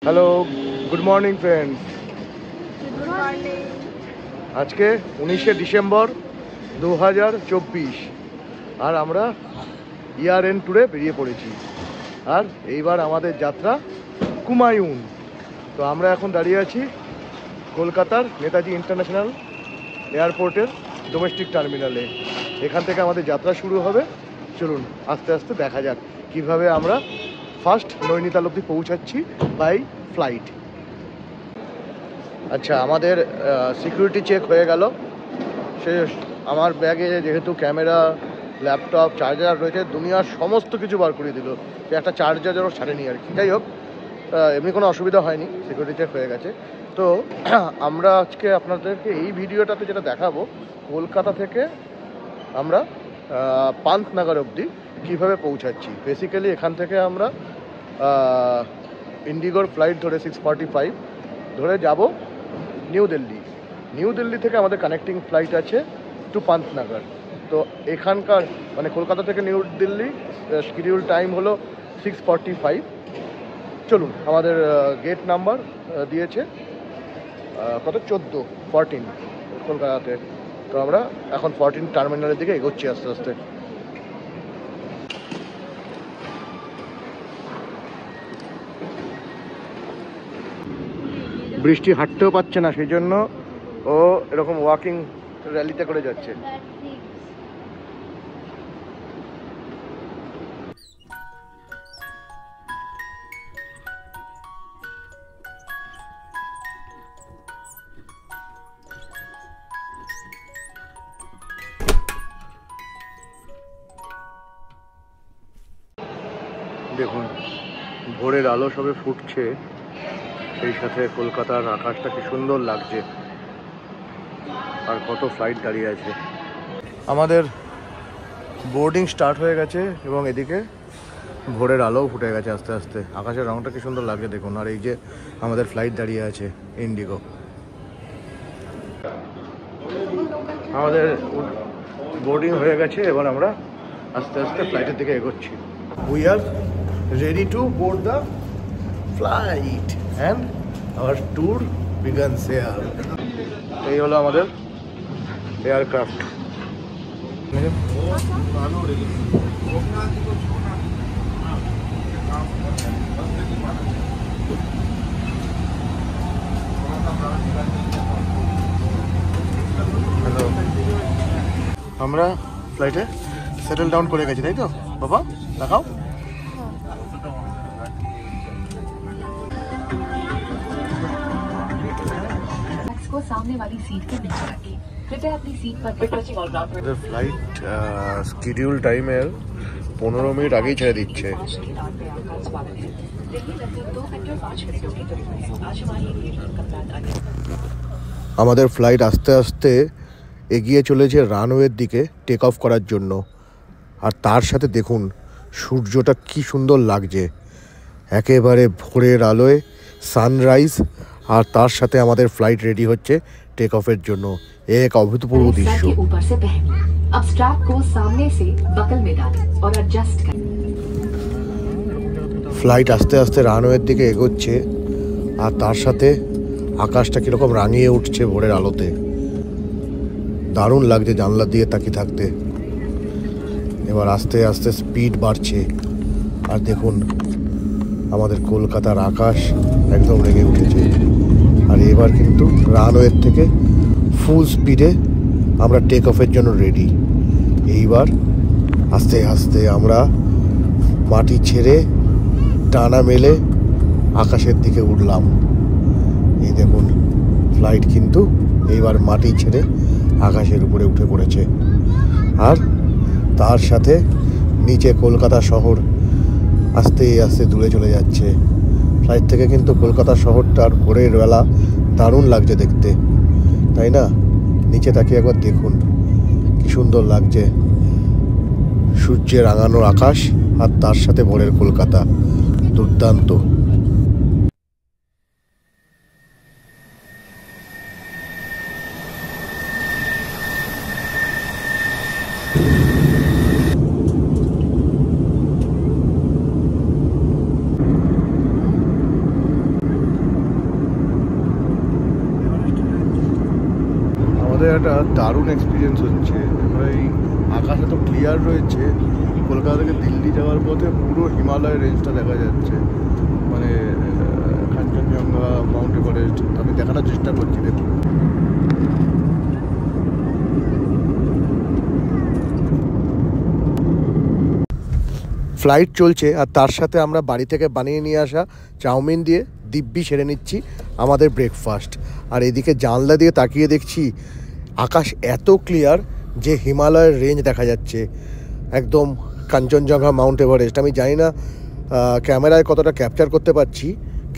Hello, good morning friends. Good morning. আজকে 19শে December 2024 আর আমরা ইয়ার and ট্যুরে বেরিয়ে পড়েছি। আর এইবার আমাদের যাত্রা কুমায়ুন। তো আমরা এখন দাঁড়িয়ে আছি কলকাতার নেতাজি ইন্টারন্যাশনাল এয়ারপোর্টের ডোমেস্টিক টার্মিনালে। এখান থেকে আমাদের যাত্রা শুরু হবে। চলুন আস্তে আস্তে দেখা যাক কিভাবে আমরা ফার্স্ট নৈনিতাল অবধি পৌঁছাচ্ছি বাই ফ্লাইট। আচ্ছা, আমাদের সিকিউরিটি চেক হয়ে গেল। সে আমার ব্যাগে যেহেতু ক্যামেরা, ল্যাপটপ, চার্জার রয়েছে, দুনিয়ার সমস্ত কিছু বার করে দিল। সে একটা চার্জারও ছাড়েনি আর কি। যাই হোক, এমনি কোনো অসুবিধা হয়নি, সিকিউরিটি চেক হয়ে গেছে। তো আমরা আজকে আপনাদেরকে এই ভিডিওটাতে যেটা দেখাবো, কলকাতা থেকে আমরা পান্তনগর অবধি কীভাবে পৌঁছাচ্ছি। বেসিক্যালি এখান থেকে আমরা ইন্ডিগোর ফ্লাইট ধরে 6:45 ধরে যাব নিউ দিল্লি। নিউ দিল্লি থেকে আমাদের কানেক্টিং ফ্লাইট আছে টু পান্তনগর। তো এখানকার মানে কলকাতা থেকে নিউ দিল্লি শিডিউল টাইম হলো 6:45। চলুন, আমাদের গেট নাম্বার দিয়েছে কত, 14 কলকাতাতে। তো আমরা এখন 14 টার্মিনালের দিকে এগোচ্ছি আস্তে আস্তে। বৃষ্টি হাঁটতেও পাচ্ছে না, সেই জন্য ও এরকম ওয়াকিং র্যালিতে করে যাচ্ছে। দেখুন, ভোরের আলো সবে ফুটছে, সেই সাথে কলকাতার আকাশটা কি সুন্দর লাগছে। আর কত ফ্লাইট দাঁড়িয়ে আছে। আমাদের বোর্ডিং স্টার্ট হয়ে গেছে এবং এদিকে ভোরের আলোও ফুটে গেছে আস্তে আস্তে। আকাশের রংটা কি সুন্দর লাগছে দেখুন। আর এই যে আমাদের ফ্লাইট দাঁড়িয়ে আছে ইন্ডিগো। আমাদের বোর্ডিং হয়ে গেছে, এবার আমরা আস্তে আস্তে ফ্লাইটের দিকে এগোচ্ছি। We are ready to board the flight and our tour begins here. এই হলো আমাদের এয়ারক্রাফট। আমরা ফ্লাইটে সেটেল ডাউন করে গেছি, তাই তো বাবা? দেখাও। को सामने वाली सीट के नीचे रखें। कृपया अपनी सीट पर ফ্লাইট শিডিউল টাইমের 15 মিনিট আগেই ছেড়ে দিচ্ছে। আমাদের ফ্লাইট আস্তে আস্তে এগিয়ে চলেছে রানওয়ের দিকে টেক অফ করার জন্য। আর তার সাথে দেখুন সূর্যটা কি সুন্দর লাগছে, একেবারে ভোরের আলোয় সানরাইজ। আর তার সাথে আমাদের ফ্লাইট রেডি হচ্ছে টেক অফের জন্য। এক অভূতপূর্ব দৃশ্য। ফ্লাইট আস্তে আস্তে রানওয়ের দিকে এগোচ্ছে আর তার সাথে আকাশটা কিরকম রাঙিয়ে উঠছে ভোরের আলোতে। দারুণ লাগছে জানলা দিয়ে তাকিয়ে থাকতে। এবার আস্তে আস্তে স্পিড বাড়ছে আর দেখুন আমাদের কলকাতার আকাশ একদম রেগে উঠেছে। আর এবার কিন্তু রানওয়ের থেকে ফুল স্পিডে আমরা টেক অফের জন্য রেডি। এইবার আস্তে আস্তে আমরা মাটি ছেড়ে ডানা মেলে আকাশের দিকে উঠলাম। এই দেখুন ফ্লাইট কিন্তু এইবার মাটি ছেড়ে আকাশের উপরে উঠে পড়েছে। আর তার সাথে নিচে কলকাতা শহর আস্তে আস্তে দূরে চলে যাচ্ছে। ফ্লাইট থেকে কিন্তু কলকাতা শহরটার ভোরের বেলা দারুণ লাগছে দেখতে, তাই না? নিচে তাকিয়ে একবার দেখুন কি সুন্দর লাগছে, সূর্যের রাঙানো আকাশ আর তার সাথে ভোরের কলকাতা, দুর্দান্ত। আমাদের একটা দারুণ এক্সপিরিয়েন্স হচ্ছে। এবার এই আকাশ এত ক্লিয়ার রয়েছে, কলকাতা থেকে দিল্লি যাওয়ার পথে পুরো হিমালয় রেঞ্জটা দেখা যাচ্ছে, মানে কাঞ্চনজঙ্ঘা, মাউন্ট এভারেস্ট। আমি দেখানোর চেষ্টা করছি, দেখুন। ফ্লাইট চলছে আর তার সাথে আমরা বাড়ি থেকে বানিয়ে নিয়ে আসা চাউমিন দিয়ে দিব্যি সেরে নিচ্ছি আমাদের ব্রেকফাস্ট। আর এদিকে জানলা দিয়ে তাকিয়ে দেখছি আকাশ এত ক্লিয়ার যে হিমালয়ের রেঞ্জ দেখা যাচ্ছে, একদম কাঞ্চনজঙ্ঘা, মাউন্ট এভারেস্ট। আমি জানি না ক্যামেরায় কতটা ক্যাপচার করতে পারছি,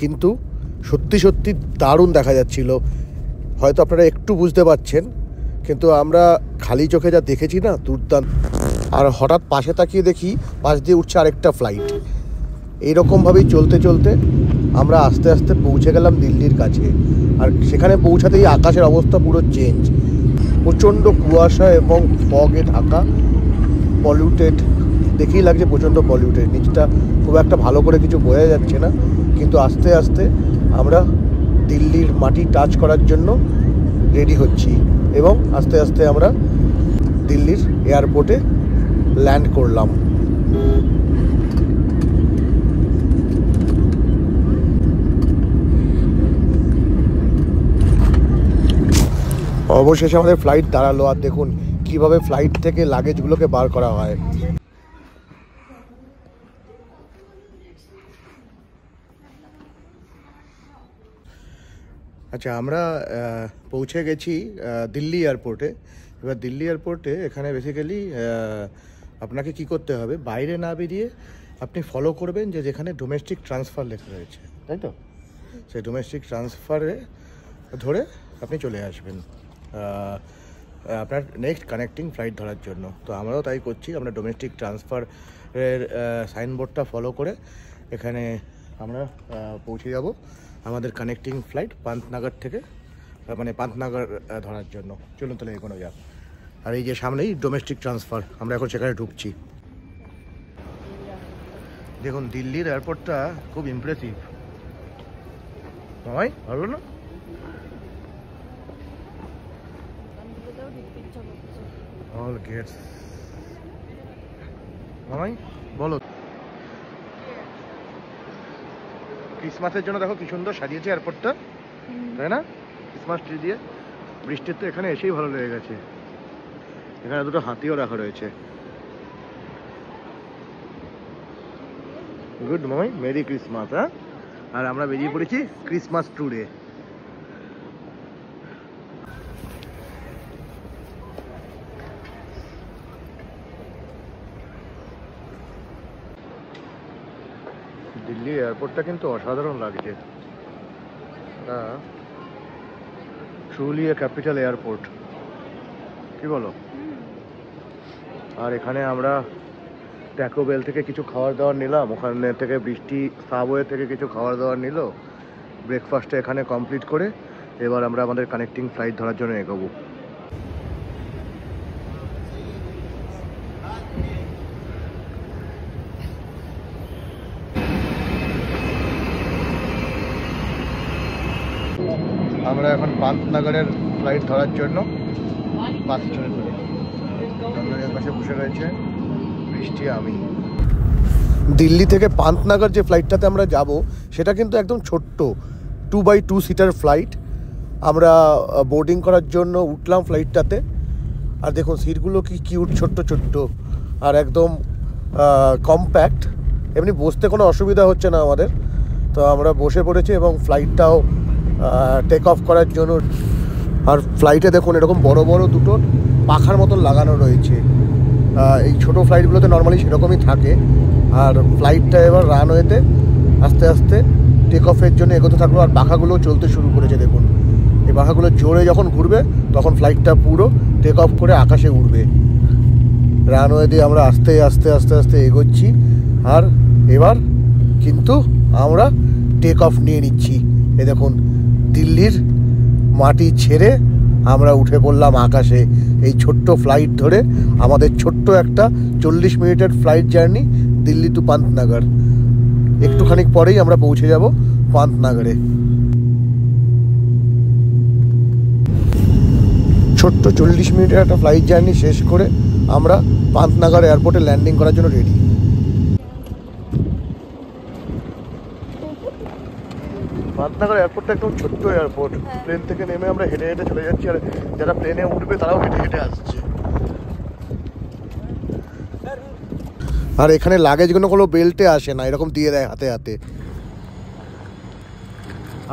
কিন্তু সত্যি সত্যি দারুণ দেখা যাচ্ছিল। হয়তো আপনারা একটু বুঝতে পারছেন, কিন্তু আমরা খালি চোখে যা দেখেছি না, দুর্দান্ত। আর হঠাৎ পাশে তাকিয়ে দেখি পাশ দিয়ে উঠছে আরেকটা ফ্লাইট। এইরকমভাবেই চলতে চলতে আমরা আস্তে আস্তে পৌঁছে গেলাম দিল্লির কাছে। আর সেখানে পৌঁছাতেই আকাশের অবস্থা পুরো চেঞ্জ, প্রচণ্ড কুয়াশা এবং ফগে ঢাকা, পলিউটেড। দেখেই লাগছে প্রচণ্ড পলিউটেড, নিচটা খুব একটা ভালো করে কিছু বোঝা যাচ্ছে না। কিন্তু আস্তে আস্তে আমরা দিল্লির মাটি টাচ করার জন্য রেডি হচ্ছি এবং আস্তে আস্তে আমরা দিল্লির এয়ারপোর্টে ল্যান্ড করলাম। অবশেষে আমাদের ফ্লাইট দাঁড়ালো। আর দেখুন কিভাবে ফ্লাইট থেকে লাগেজগুলোকে বার করা হয়। আচ্ছা, আমরা পৌঁছে গেছি দিল্লি এয়ারপোর্টে। এবার দিল্লি এয়ারপোর্টে এখানে বেসিক্যালি আপনাকে কি করতে হবে, বাইরে না বেরিয়ে আপনি ফলো করবেন যে যেখানে ডোমেস্টিক ট্রান্সফার লেখা রয়েছে, তাই তো? সেই ডোমেস্টিক ট্রান্সফারে ধরে আপনি চলে আসবেন আপনার নেক্সট কানেক্টিং ফ্লাইট ধরার জন্য। তো আমরাও তাই করছি, আমরা ডোমেস্টিক ট্রান্সফারের সাইনবোর্ডটা ফলো করে এখানে আমরা পৌঁছে যাব আমাদের কানেক্টিং ফ্লাইট পান্তনগর থেকে, মানে পান্তনগর ধরার জন্য। চলুন তাহলে এগোনো যাক। আর এই যে সামনেই ডোমেস্টিক ট্রান্সফার, আমরা এখন সেখানে ঢুকছি। দেখুন দিল্লির এয়ারপোর্টটা খুব ইমপ্রেসিভ, নয়? ভালো না? অল গেটস নয়, বলো। ক্রিসমাসের জন্য দেখো কি সুন্দর সাজিয়েছে এয়ারপোর্টটা, তাই না? ক্রিসমাস ট্রি দিয়ে। বৃষ্টির তো এখানে এসেই ভালো লেগে গেছে। এখানে দুটো হাতিও রাখা রয়েছে। Good morning, merry Christmas. হ্যাঁ, আর আমরা বেরিয়ে পড়েছি ক্রিসমাস ট্যুরে। দিল্লি এয়ারপোর্টটা কিন্তু অসাধারণ লাগছে, ট্রুলি এ ক্যাপিটাল এয়ারপোর্ট, কি বলো? আর এখানে আমরা ট্যাকো বেল থেকে কিছু খাবার দাবার নিলাম, ওখানে থেকে বৃষ্টি সাবওয়ে থেকে কিছু খাবার দাবার নিল। ব্রেকফাস্টটা এখানে কমপ্লিট করে এবার আমরা আমাদের কানেক্টিং ফ্লাইট ধরার জন্য এগোবো। আমরা এখন পান্তনগরের ফ্লাইট ধরার জন্য বাস চলে পাশে বসে রয়েছে বৃষ্টি। আমি দিল্লি থেকে পান্তনগর যে ফ্লাইটটাতে আমরা যাব সেটা কিন্তু একদম ছোট্ট 2x2 সিটার ফ্লাইট। আমরা বোর্ডিং করার জন্য উঠলাম ফ্লাইটটাতে। আর দেখুন সিটগুলো কি কিউট, ছোট্ট ছোট্ট আর একদম কম্প্যাক্ট। এমনি বসতে কোনো অসুবিধা হচ্ছে না আমাদের। তো আমরা বসে পড়েছি এবং ফ্লাইটটাও টেক অফ করার জন্য। আর ফ্লাইটে দেখুন এরকম বড় বড় দুটো পাখার মতন লাগানো রয়েছে। এই ছোটো ফ্লাইটগুলোতে নর্মালি সেরকমই থাকে। আর ফ্লাইটটা এবার রানওয়েতে আস্তে আস্তে টেক অফের জন্য এগোতে থাকলো। আর পাখাগুলোও চলতে শুরু করেছে। দেখুন এই পাখাগুলো জোরে যখন ঘুরবে তখন ফ্লাইটটা পুরো টেক অফ করে আকাশে উড়বে। রানওয়ে দিয়ে আমরা আস্তে আস্তে আস্তে আস্তে এগোচ্ছি। আর এবার কিন্তু আমরা টেক অফ নিয়ে নিচ্ছি। এ দেখুন দিল্লির মাটি ছেড়ে আমরা উঠে পড়লাম আকাশে। এই ছোট্ট ফ্লাইট ধরে আমাদের ছোট্ট একটা 40 মিনিটের ফ্লাইট জার্নি দিল্লি টু পান্তনগর। একটুখানি পরেই আমরা পৌঁছে যাব পান্তনগরে। ছোট্ট 40 মিনিটের একটা ফ্লাইট জার্নি শেষ করে আমরা পান্তনগর এয়ারপোর্টে ল্যান্ডিং করার জন্য রেডি। পান্তনগর এয়ারপোর্টটা একদম ছোট্ট এয়ারপোর্ট। প্লেন থেকে নেমে আমরা হেঁটে হেঁটে চলে যাচ্ছি, আর যারা প্লেনে উঠবে তারাও হেঁটে হেঁটে আসছে। আর এখানে লাগেজগুলো কোনো বেল্টে আসে না, এরকম দিয়ে দেয় হাতে হাতে।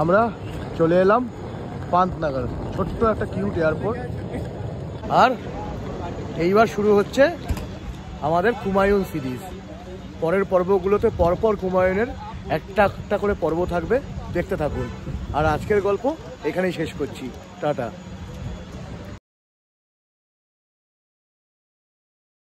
আমরা চলে এলাম পান্তনগর, ছোট্ট একটা কিউট এয়ারপোর্ট। আর এইবার শুরু হচ্ছে আমাদের হুমায়ুন সিরিজ। পরের পর্বগুলোতে পরপর হুমায়ুনের একটা একটা করে পর্ব থাকবে, দেখতে থাকুন। আর আজকের গল্প এখানেই শেষ করছি, টাটা।